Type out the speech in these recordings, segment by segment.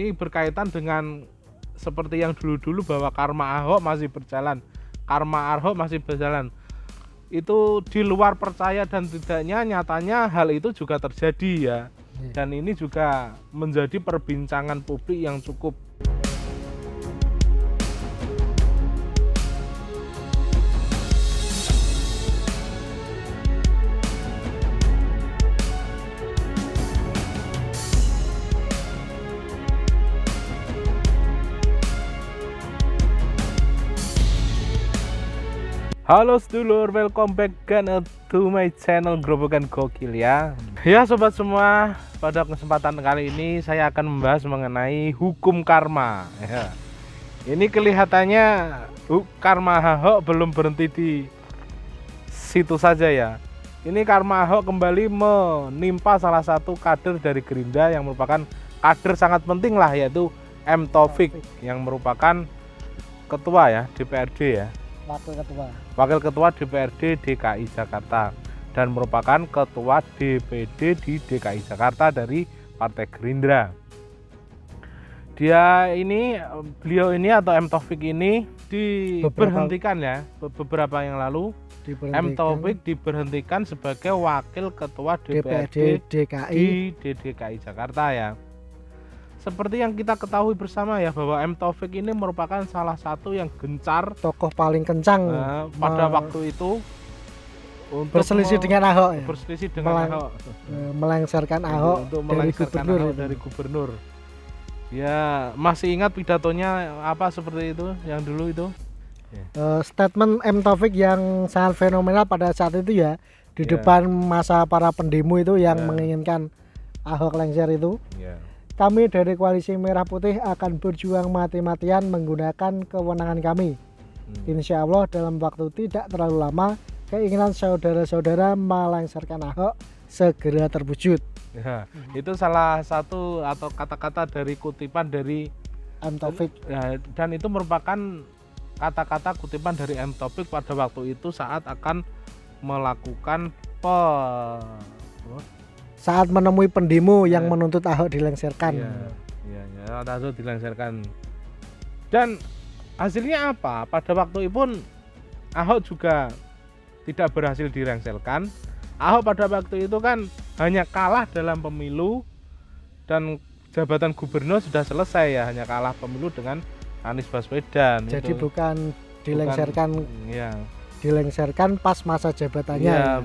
Ini berkaitan dengan seperti yang dulu-dulu bahwa karma Ahok masih berjalan, karma Ahok masih berjalan. Itu di luar percaya dan tidaknya, nyatanya hal itu juga terjadi ya. Dan ini juga menjadi perbincangan publik yang cukup. Halo sedulur, welcome back again to my channel Grobogan Gokil ya. Ya sobat semua, pada kesempatan kali ini saya akan membahas mengenai hukum karma ya. Ini kelihatannya karma Ahok belum berhenti di situ saja ya. Ini karma Ahok kembali menimpa salah satu kader dari Gerindra yang merupakan kader sangat penting lah, yaitu M. Taufik yang merupakan ketua ya DPRD ya. Wakil Ketua DPRD DKI Jakarta dan merupakan Ketua DPD di DKI Jakarta dari Partai Gerindra. Beliau ini atau M. Taufik ini diberhentikan ya beberapa yang lalu. M. Taufik diberhentikan sebagai Wakil Ketua DPRD di DKI Jakarta ya. Seperti yang kita ketahui bersama ya, bahwa M. Taufik ini merupakan salah satu yang gencar, tokoh paling kencang pada waktu itu untuk berselisih dengan Ahok ya? Berselisih dengan Ahok, melengsarkan Ahok untuk melengsarkan Ahok dari gubernur. Ya, masih ingat pidatonya apa seperti itu yang dulu itu? Statement M. Taufik yang sangat fenomenal pada saat itu ya, di depan masa para pendemo itu yang menginginkan Ahok lengser itu. Kami dari Koalisi Merah Putih akan berjuang mati-matian menggunakan kewenangan kami. Insya Allah dalam waktu tidak terlalu lama, keinginan saudara-saudara melengsarkan Ahok segera terwujud. Ya, itu salah satu atau kata-kata dari kutipan dari M. Taufik. Ya, dan itu merupakan kata-kata kutipan dari M. Taufik pada waktu itu saat akan melakukan saat menemui pendemo yang menuntut Ahok dilengsarkan. Iya, Ahok dilengsarkan. Dan hasilnya apa? Pada waktu itu pun Ahok juga tidak berhasil dilengsarkan. Ahok pada waktu itu kan hanya kalah dalam pemilu dan jabatan gubernur sudah selesai ya, hanya kalah pemilu dengan Anies Baswedan. Jadi bukan dilengsarkan, dilengsarkan pas masa jabatannya. Iya,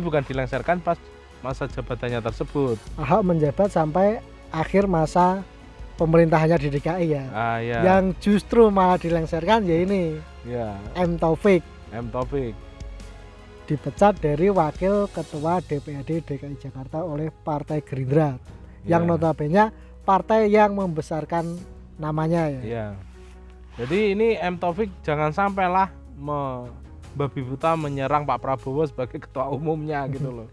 bukan dilengsarkan pas masa jabatannya tersebut. Ahok menjabat sampai akhir masa pemerintahannya di DKI ya. Yang justru malah dilengsarkan ya ini. M. Taufik. Dipecat dari Wakil Ketua DPRD DKI Jakarta oleh Partai Gerindra. Yang notabene partai yang membesarkan namanya ya. Jadi ini M. Taufik jangan sampailah membabi buta menyerang Pak Prabowo sebagai ketua umumnya gitu loh.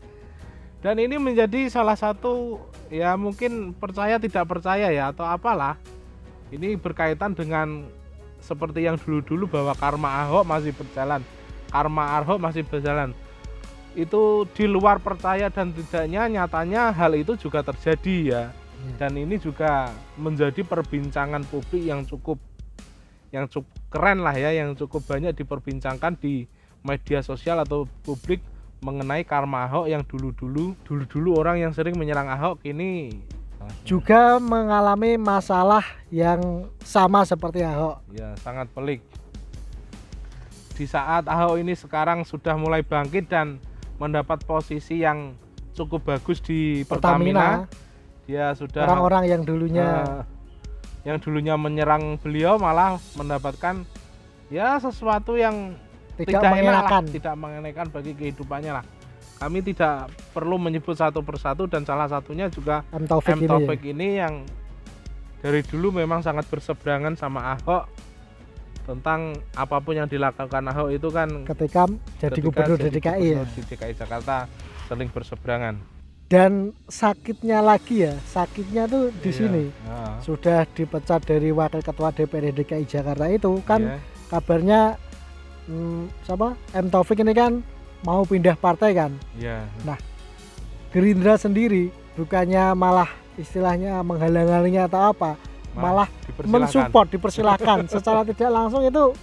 Dan ini menjadi salah satu ya, mungkin percaya tidak percaya ya atau apalah. Ini berkaitan dengan seperti yang dulu-dulu bahwa karma Ahok masih berjalan, karma Ahok masih berjalan. Itu di luar percaya dan tidaknya, nyatanya hal itu juga terjadi ya. Dan ini juga menjadi perbincangan publik yang cukup keren lah ya, yang cukup banyak diperbincangkan di media sosial atau publik mengenai karma Ahok yang dulu-dulu orang yang sering menyerang Ahok ini juga mengalami masalah yang sama seperti Ahok. Ya, sangat pelik. Di saat Ahok ini sekarang sudah mulai bangkit dan mendapat posisi yang cukup bagus di Pertamina. Dia sudah orang-orang yang dulunya menyerang beliau malah mendapatkan ya sesuatu yang tidak mengenakan bagi kehidupannya lah. Kami tidak perlu menyebut satu persatu dan salah satunya juga M. Taufik ini yang dari dulu memang sangat berseberangan sama Ahok tentang apapun yang dilakukan Ahok itu kan ketika jadi gubernur DKI di DKI Jakarta saling berseberangan. Dan sakitnya tuh di sini. Sudah dipecat dari Wakil Ketua DPRD DKI Jakarta itu kan kabarnya M. Taufik ini kan mau pindah partai kan. Nah, Gerindra sendiri bukannya malah istilahnya menghalang-halangi atau apa, malah dipersilakan. mensupport, dipersilakan secara tidak langsung itu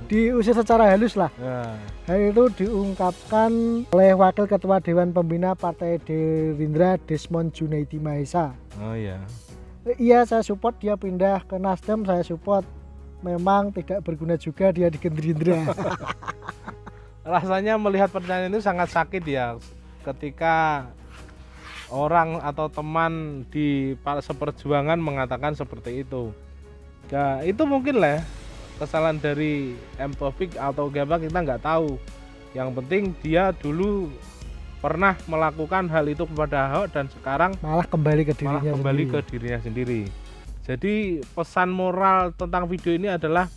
diusir secara halus lah. Ya. Hal itu diungkapkan oleh Wakil Ketua Dewan Pembina Partai Gerindra Desmond Junaidi Mahesa. Oh iya. Iya, saya support dia pindah ke Nasdem, saya support. Memang tidak berguna juga dia di Gerindra. Rasanya melihat pernyataan itu sangat sakit ya, ketika orang atau teman di seperjuangan mengatakan seperti itu. Ya itu mungkin lah kesalahan dari M. Taufik atau Gembak, kita nggak tahu. Yang penting dia dulu pernah melakukan hal itu kepada Ahok dan sekarang malah kembali ke dirinya sendiri. Jadi pesan moral tentang video ini adalah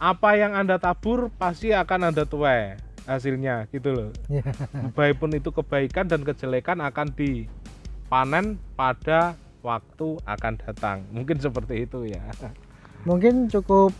apa yang Anda tabur pasti akan Anda tuai hasilnya gitu loh. Baikpun itu kebaikan dan kejelekan akan dipanen pada waktu akan datang. Mungkin seperti itu ya. Mungkin cukup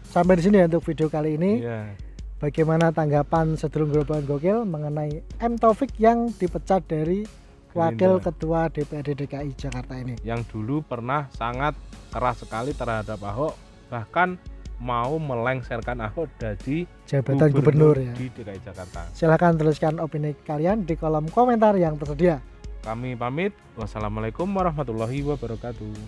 sampai di sini ya untuk video kali ini. Yeah. Bagaimana tanggapan sedulur Gerobak Gokil mengenai M. Taufik yang dipecat dari Wakil Ketua DPRD DKI Jakarta ini? Yang dulu pernah sangat keras sekali terhadap Ahok, bahkan mau melengsarkan Ahok dari jabatan gubernur ya di DKI Jakarta. Silahkan tuliskan opini kalian di kolom komentar yang tersedia. Kami pamit. Wassalamualaikum warahmatullahi wabarakatuh.